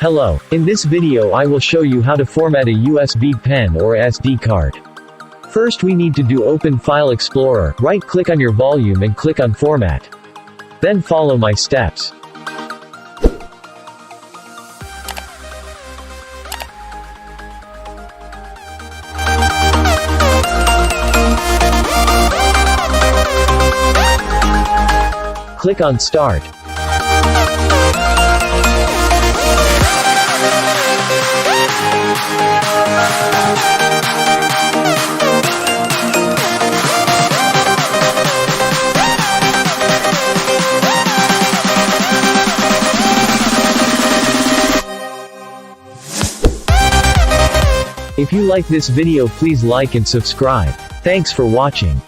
Hello, in this video I will show you how to format a USB pen or SD card. First we need to do Open File Explorer, right-click on your volume and click on Format. Then follow my steps. Click on Start. If you like this video, please like and subscribe. Thanks for watching.